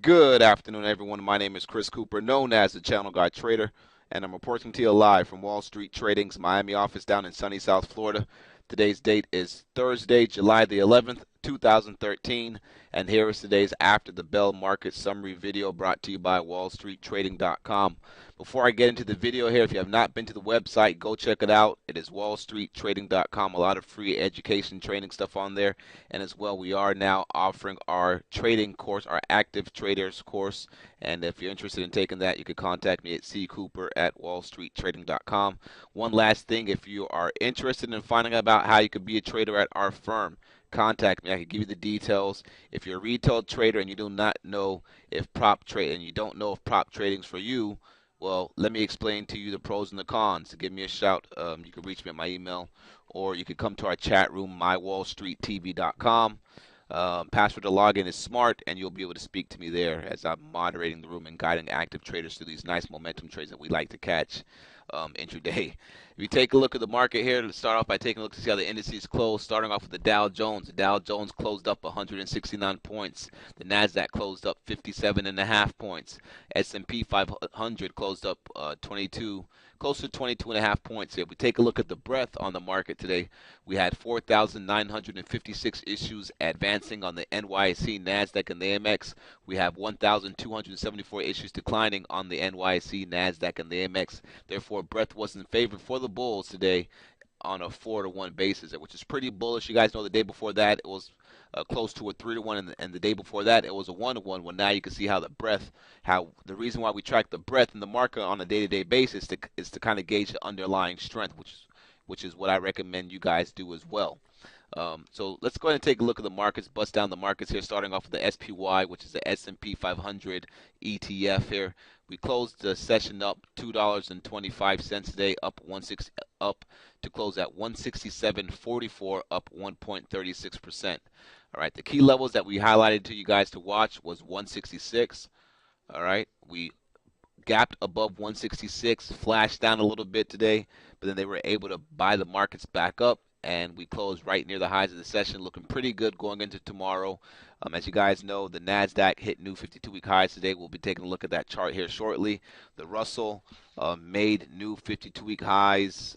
Good afternoon, everyone. My name is Chris Cooper, known as the Channel Guy Trader, and I'm reporting to you live from Wall Street Trading's Miami office down in sunny South Florida. Today's date is Thursday, July the 11th, 2013, and here is today's After the Bell Market Summary video brought to you by WallStreetTrading.com. Before I get into the video here, if you have not been to the website, go check it out. It is WallStreetTrading.com. A lot of free education training stuff on there. And as well, we are now offering our trading course, our active traders course. And if you're interested in taking that, you can contact me at ccooper at wallstreettrading.com. One last thing, if you are interested in finding out about how you could be a trader at our firm, contact me. I can give you the details. If you're a retail trader and you do not know if prop trade and you don't know if prop trading's for you, well, let me explain to you the pros and the cons. So give me a shout. You can reach me at my email, or you can come to our chat room, mywallstreettv.com. Password to login is smart, and you'll be able to speak to me there as I'm moderating the room and guiding active traders through these nice momentum trades that we like to catch intraday. If you take a look at the market here, let's start off by taking a look to see how the indices closed. Starting off with the Dow Jones. The Dow Jones closed up 169 points. The Nasdaq closed up 57.5 points. S&P 500 closed up close to 22.5 points here. If we take a look at the breadth on the market today, we had 4,956 issues advancing on the NYSE, Nasdaq, and the AMX. We have 1,274 issues declining on the NYSE, Nasdaq, and the AMX. Therefore, breadth was in favor for the bulls today on a 4-to-1 basis, which is pretty bullish. You guys know the day before that it was close to a 3-to-1, and the day before that it was a 1-to-1. Well, now you can see how the reason why we track the breadth in the market on a day-to-day basis is to kind of gauge the underlying strength, which is what I recommend you guys do as well. So let's go ahead and take a look at the markets, bust down the markets here, starting off with the SPY, which is the S&P 500 ETF here. We closed the session up $2.25 today, up to close at 167.44, up 1.36%. All right, the key levels that we highlighted to you guys to watch was 166. All right, we gapped above 166, flashed down a little bit today, but then they were able to buy the markets back up, and we closed right near the highs of the session, looking pretty good going into tomorrow. As you guys know, the Nasdaq hit new 52-week highs today. We'll be taking a look at that chart here shortly. The Russell made new 52-week highs,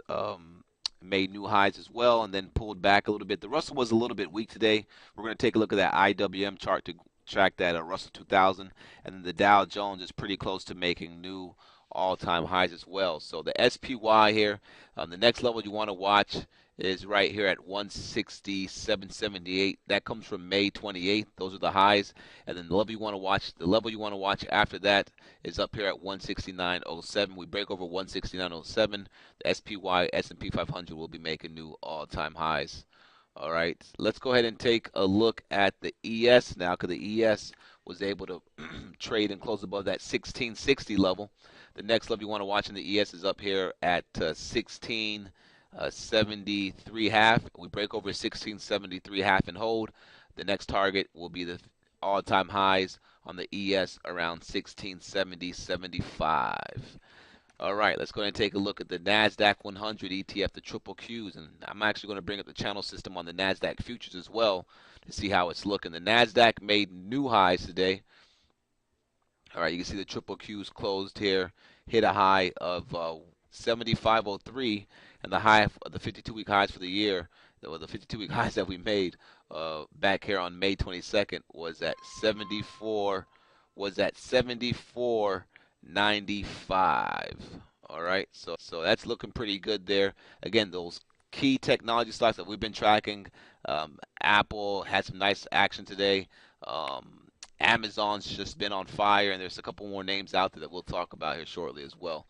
made new highs as well, and then pulled back a little bit. The Russell was a little bit weak today. We're going to take a look at that IWM chart to track that Russell 2000, and then the Dow Jones is pretty close to making new all-time highs as well. So the SPY here, the next level you want to watch is right here at 167.78. That comes from May 28th. Those are the highs, and then the level you want to watch after that is up here at 169.07. We break over 169.07, the SPY S&P 500 will be making new all-time highs. All right, let's go ahead and take a look at the ES now, because the ES was able to trade and close above that 1660 level. The next level you want to watch in the ES is up here at 1673 half. We break over 1673 half and hold. The next target will be the all-time highs on the ES around 1670.75. All right, let's go ahead and take a look at the NASDAQ 100 ETF, the triple Qs. And I'm actually going to bring up the channel system on the NASDAQ futures as well to see how it's looking. The NASDAQ made new highs today. All right, you can see the triple Qs closed here, hit a high of 75.03, and the high of the 52-week highs for the year, the 52-week highs that we made back here on May 22nd was at 74.95. All right, so that's looking pretty good there. Again, those key technology stocks that we've been tracking, Apple had some nice action today. Amazon's just been on fire, and there's a couple more names out there that we'll talk about here shortly as well.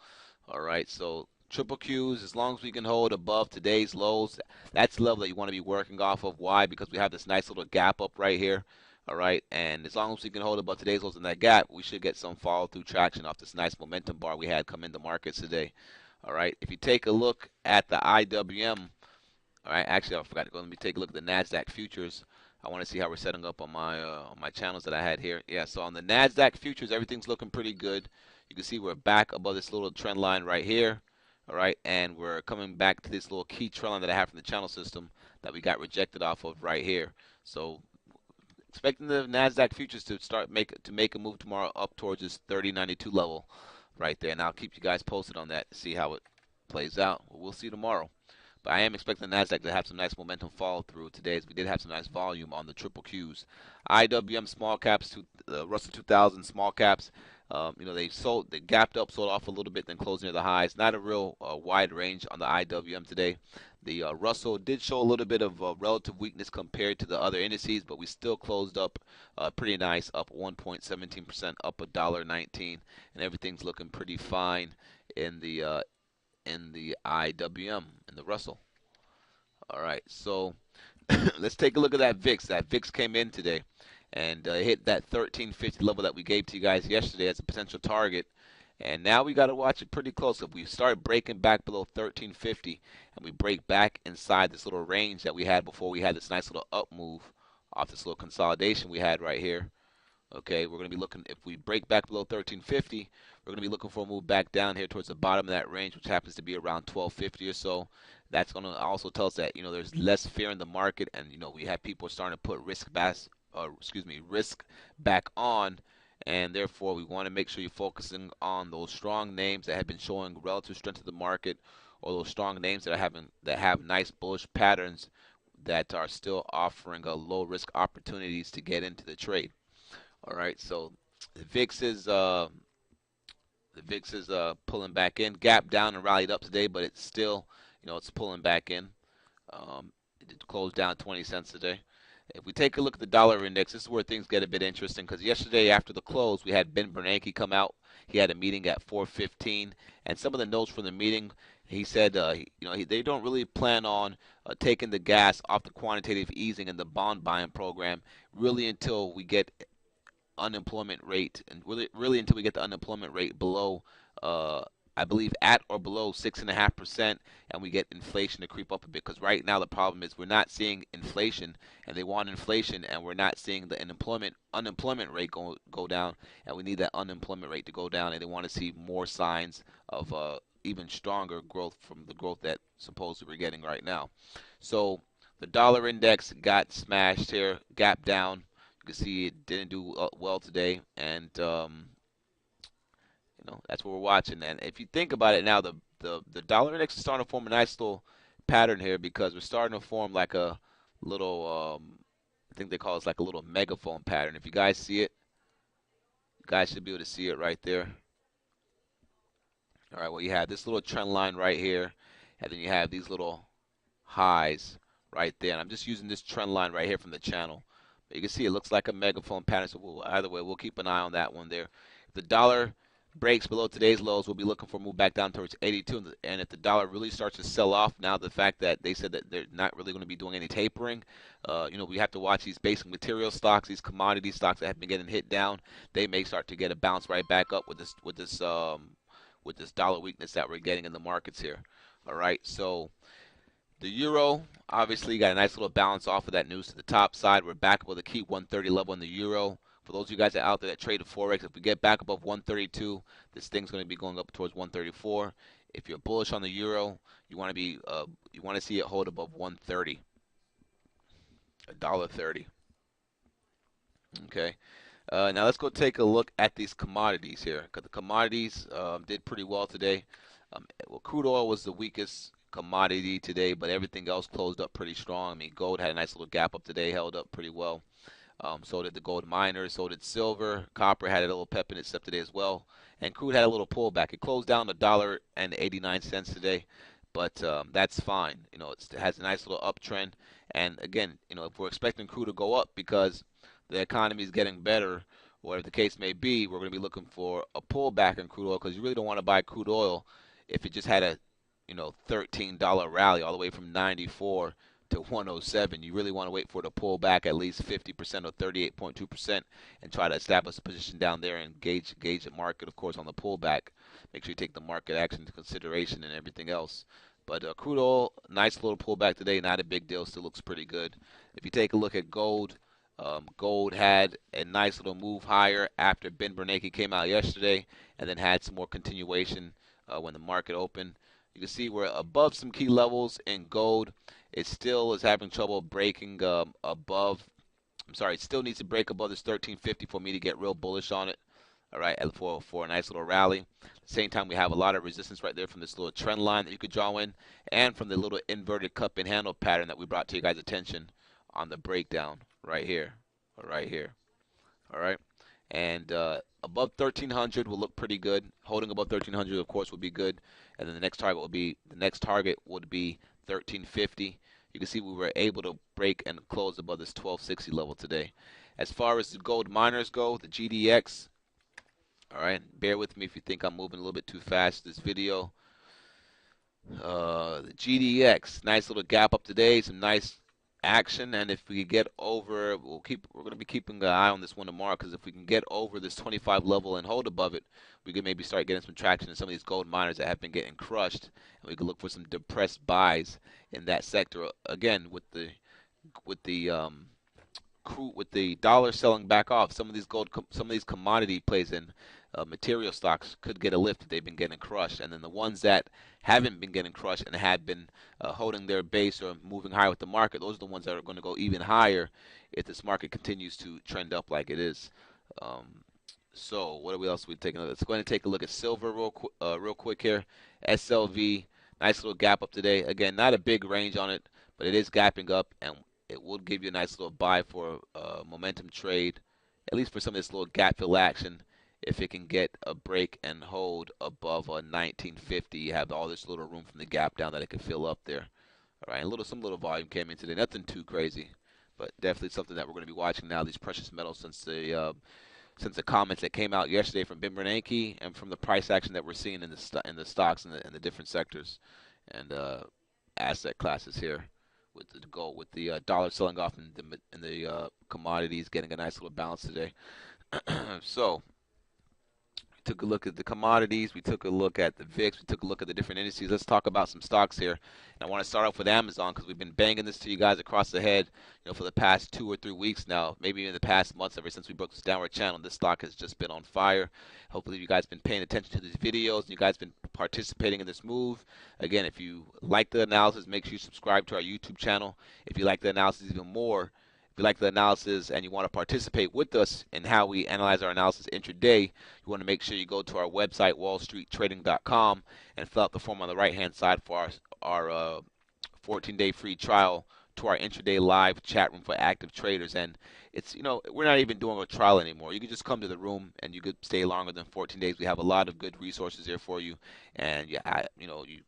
All right, so triple Qs, as long as we can hold above today's lows, that's the level that you want to be working off of. Why? Because we have this nice little gap up right here. All right, and as long as we can hold above today's lows in that gap, we should get some follow-through traction off this nice momentum bar we had come into markets today. All right, if you take a look at the IWM, all right, actually I forgot to go. Let me take a look at the NASDAQ futures. I want to see how we're setting up on my channels that I had here. Yeah, so on the NASDAQ futures, everything's looking pretty good. You can see we're back above this little trend line right here. All right, and we're coming back to this little key trend line that I have from the channel system that we got rejected off of right here. So expecting the Nasdaq futures to make a move tomorrow up towards this 3092 level right there, and I'll keep you guys posted on that. See how it plays out. We'll see tomorrow. But I am expecting the Nasdaq to have some nice momentum follow through today, as we did have some nice volume on the triple Qs. IWM small caps, Russell 2000 small caps. They gapped up, sold off a little bit, then closed near the highs. Not a real wide range on the IWM today. The Russell did show a little bit of relative weakness compared to the other indices, but we still closed up pretty nice, up 1.17%, up $1.19, and everything's looking pretty fine in the IWM, in the Russell. All right, so let's take a look at that VIX. That VIX came in today and hit that 1350 level that we gave to you guys yesterday as a potential target. And now we got to watch it pretty close. If we start breaking back below 1350 and we break back inside this little range that we had before we had this nice little up move off this little consolidation we had right here. Okay, we're going to be looking, if we break back below 1350, we're going to be looking for a move back down here towards the bottom of that range, which happens to be around 1250 or so. That's going to also tell us that, there's less fear in the market, and, we have people starting to put risk back on, and therefore we want to make sure you're focusing on those strong names that have been showing relative strength to the market, or those strong names that have nice bullish patterns that are still offering a low risk opportunities to get into the trade. All right, so the VIX is pulling back in, gapped down and rallied up today, but it's still, it's pulling back in. It did close down 20 cents today. If we take a look at the dollar index, this is where things get a bit interesting, because yesterday after the close, we had Ben Bernanke come out. He had a meeting at 4:15, and some of the notes from the meeting, he said, they don't really plan on taking the gas off the quantitative easing and the bond buying program really until we get unemployment rate, and really until we get the unemployment rate below, I believe at or below 6.5%, and we get inflation to creep up a bit. Because right now the problem is we're not seeing inflation, and they want inflation, and we're not seeing the unemployment rate go down, and we need that unemployment rate to go down, and they want to see more signs of even stronger growth from the growth that supposedly we're getting right now. So the dollar index got smashed here, gap down. You can see it didn't do well today, and that's what we're watching. And if you think about it now, the dollar index is starting to form a nice little pattern here, because we're starting to form like a little, I think they call it like a little megaphone pattern. If you guys see it, you guys should be able to see it right there. All right, well, you have this little trend line right here, and then you have these little highs right there. And I'm just using this trend line right here from the channel. But you can see it looks like a megaphone pattern, so either way, we'll keep an eye on that one there. If the dollar breaks below today's lows, we'll be looking for a move back down towards 82. And if the dollar really starts to sell off, now the fact that they said that they're not really going to be doing any tapering, we have to watch these basic material stocks, these commodity stocks that have been getting hit down. They may start to get a bounce right back up with this dollar weakness that we're getting in the markets here. All right, so the euro obviously got a nice little bounce off of that news to the top side. We're back above the key 130 level in the euro. For those of you guys that are out there that trade Forex, if we get back above 132, this thing's going to be going up towards 134. If you're bullish on the euro, you want to see it hold above 130, $1.30. Okay. Now let's go take a look at these commodities here, because the commodities did pretty well today. Well, crude oil was the weakest commodity today, but everything else closed up pretty strong. I mean, gold had a nice little gap up today, held up pretty well. So did the gold miners, so did silver. Copper had a little pep in its step today as well. And crude had a little pullback. It closed down $1.89 today, but that's fine. It has a nice little uptrend. And again, if we're expecting crude to go up because the economy is getting better, whatever the case may be, we're going to be looking for a pullback in crude oil, because you really don't want to buy crude oil if it just had a $13 rally all the way from 94 to 107. You really want to wait for it to pull back at least 50% or 38.2% and try to establish a position down there and gauge the market, of course, on the pullback. Make sure you take the market action into consideration and everything else. But crude oil, nice little pullback today, not a big deal, still looks pretty good. If you take a look at gold, gold had a nice little move higher after Ben Bernanke came out yesterday, and then had some more continuation when the market opened. You can see we're above some key levels in gold. It still is having trouble breaking above I'm sorry, it still needs to break above this 1350 for me to get real bullish on it. All right, and for a nice little rally. At the same time, we have a lot of resistance right there from this little trend line that you could draw in, and from the little inverted cup and handle pattern that we brought to you guys' attention on the breakdown right here, or right here. All right, and above 1300 will look pretty good. Holding above 1300, of course, would be good, and then the next target would be 1350. You can see we were able to break and close above this 1260 level today. As far as the gold miners go, the GDX. All right, bear with me if you think I'm moving a little bit too fast this video. The GDX, nice little gap up today, some nice action, and if we get over, we're going to be keeping an eye on this one tomorrow, because if we can get over this 25 level and hold above it, we can maybe start getting some traction in some of these gold miners that have been getting crushed, and we can look for some depressed buys in that sector. Again, with the with the dollar selling back off, some of these commodity plays in material stocks could get a lift if they've been getting crushed, and then the ones that haven't been getting crushed and have been holding their base or moving higher with the market, those are the ones that are going to go even higher if this market continues to trend up like it is. So what else are we taking? Let's go ahead and take a look at silver real quick here. SLV, nice little gap up today. Again, not a big range on it, but it is gapping up, and it will give you a nice little buy for a momentum trade, at least for some of this little gap fill action. If it can get a break and hold above a 1950, you have all this little room from the gap down that it can fill up there. All right, some little volume came in today, nothing too crazy, but definitely something that we're going to be watching now. These precious metals, since the comments that came out yesterday from Ben Bernanke and from the price action that we're seeing in the stocks and the different sectors and asset classes here, with the gold, with the dollar selling off and the commodities getting a nice little balance today. So took a look at the commodities, we took a look at the VIX, we took a look at the different indices. Let's talk about some stocks here. And I want to start off with Amazon, because we've been banging this to you guys across the head, for the past 2 or 3 weeks now, maybe even the past months, ever since we broke this downward channel. This stock has just been on fire. Hopefully you guys have been paying attention to these videos and you guys have been participating in this move. Again, if you like the analysis, make sure you subscribe to our YouTube channel. If you like the analysis even more, if you like the analysis and you want to participate with us in how we analyze our analysis intraday, you want to make sure you go to our website, wallstreettrading.com, and fill out the form on the right-hand side for our 14-day free trial to our intraday live chat room for active traders. And it's, we're not even doing a trial anymore. You can just come to the room and you could stay longer than 14 days. We have a lot of good resources here for you. And you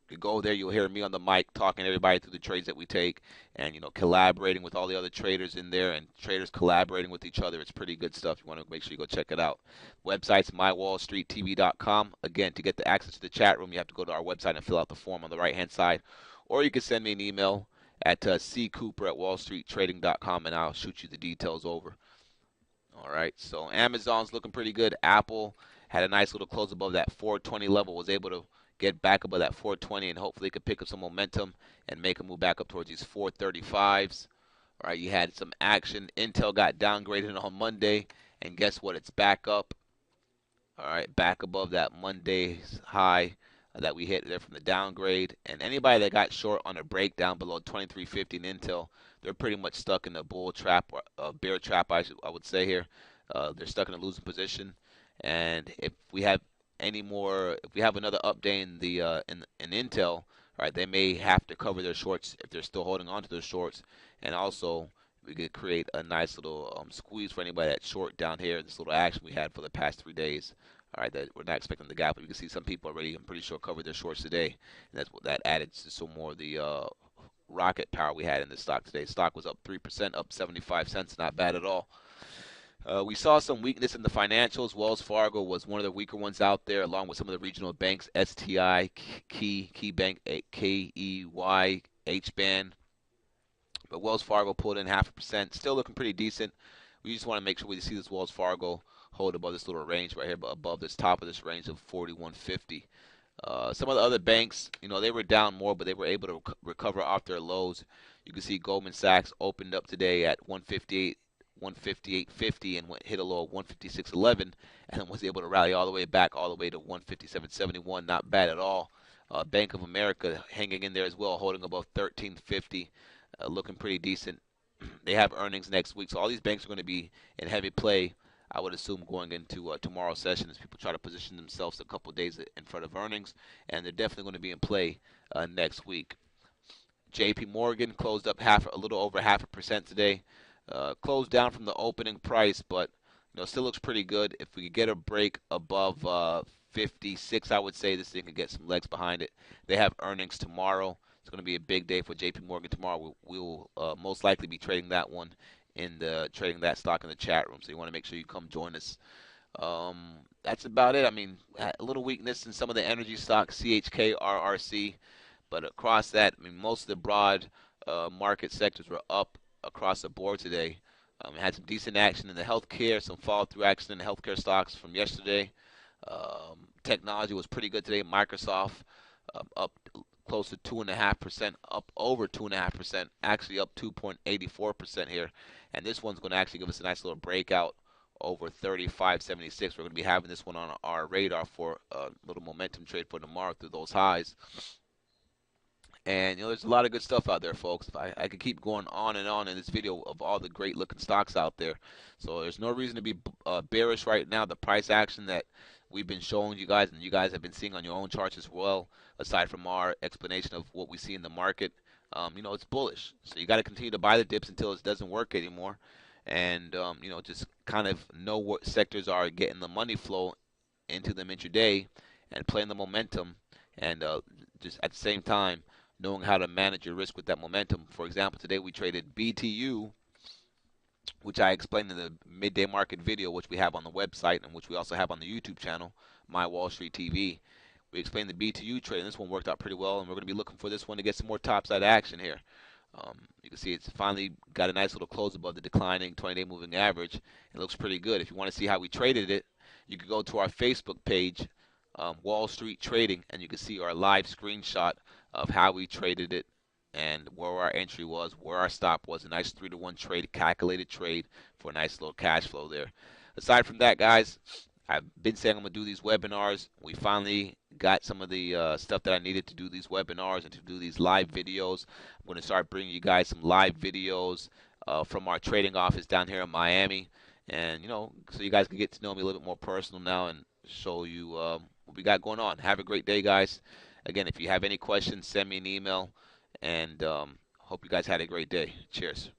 could go there, you'll hear me on the mic talking to everybody through the trades that we take, and collaborating with all the other traders in there, and traders collaborating with each other. It's pretty good stuff. You want to make sure you go check it out. Website's mywallstreettv.com. Again, to get the access to the chat room, you have to go to our website and fill out the form on the right-hand side, or you can send me an email at ccooper@wallstreettrading.com, and I'll shoot you the details over. All right, so Amazon's looking pretty good. Apple had a nice little close above that 420 level, was able to get back above that 420, and hopefully could pick up some momentum and make a move back up towards these 435s. All right, you had some action. Intel got downgraded on Monday, and guess what? It's back up. All right, back above that Monday's high that we hit there from the downgrade. And anybody that got short on a breakdown below 2350 in Intel, they're pretty much stuck in a bull trap, or a bear trap, I would say here. They're stuck in a losing position. And if we have another update in the in Intel, all right, they may have to cover their shorts if they're still holding on to their shorts. And also, we could create a nice little squeeze for anybody that's short down here. This little action we had for the past 3 days. All right, that we're not expecting the gap, but you can see some people already, I'm pretty sure, covered their shorts today. And that added to some more of the rocket power we had in the stock today. Stock was up 3%, up 75 cents, not bad at all. We saw some weakness in the financials. Wells Fargo was one of the weaker ones out there, along with some of the regional banks, STI, Key Bank, KEY, HBAN. But Wells Fargo pulled in 0.5%, still looking pretty decent. We just want to make sure we see this Wells Fargo hold above this little range right here, but above this top of this range of 41.50. Some of the other banks, they were down more, but they were able to recover off their lows. You can see Goldman Sachs opened up today at 158.50 and hit a low of 156.11, and then was able to rally all the way back, all the way to 157.71. Not bad at all. Bank of America hanging in there as well, holding above 13.50, looking pretty decent. They have earnings next week, so all these banks are going to be in heavy play. I would assume going into tomorrow's session as people try to position themselves a couple days in front of earnings, and they're definitely going to be in play next week. J.P. Morgan closed up a little over 0.5% today. Closed down from the opening price, but still looks pretty good. If we could get a break above 56, I would say this thing could get some legs behind it. They have earnings tomorrow. It's going to be a big day for J.P. Morgan tomorrow. We will most likely be trading that one trading that stock in the chat room. So you want to make sure you come join us. That's about it. I mean, a little weakness in some of the energy stocks, CHK, RRC. But across that, I mean, most of the broad market sectors were up across the board today. Had some decent action in the healthcare, some follow-through action in the healthcare stocks from yesterday. Technology was pretty good today. Microsoft up close to 2.5%, up over 2.5%, actually up 2.84% here. And this one's going to actually give us a nice little breakout over 35.76. We're going to be having this one on our radar for a little momentum trade for tomorrow through those highs. And there's a lot of good stuff out there, folks. I could keep going on and on in this video of all the great looking stocks out there. So there's no reason to be bearish right now. The price action that we've been showing you guys, and you guys have been seeing on your own charts as well, aside from our explanation of what we see in the market, it's bullish. So you got to continue to buy the dips until it doesn't work anymore, and just kind of know what sectors are getting the money flow into them intraday, and playing the momentum, and just at the same time knowing how to manage your risk with that momentum. For example, today we traded BTU, which I explained in the midday market video, which we have on the website and which we also have on the YouTube channel, My Wall Street TV. We explained the BTU trade, and this one worked out pretty well, and we're going to be looking for this one to get some more topside action here. You can see it's finally got a nice little close above the declining 20-day moving average. It looks pretty good. If you want to see how we traded it, you can go to our Facebook page, Wall Street Trading, and you can see our live screenshot of how we traded it and where our entry was, where our stop was. A nice 3-to-1 trade, calculated trade for a nice little cash flow there. Aside from that, guys, I've been saying I'm going to do these webinars. We finally got some of the stuff that I needed to do these webinars and to do these live videos. I'm going to start bringing you guys some live videos from our trading office down here in Miami. And, so you guys can get to know me a little bit more personal now and show you what we got going on. Have a great day, guys. Again, if you have any questions, send me an email. And hope you guys had a great day. Cheers.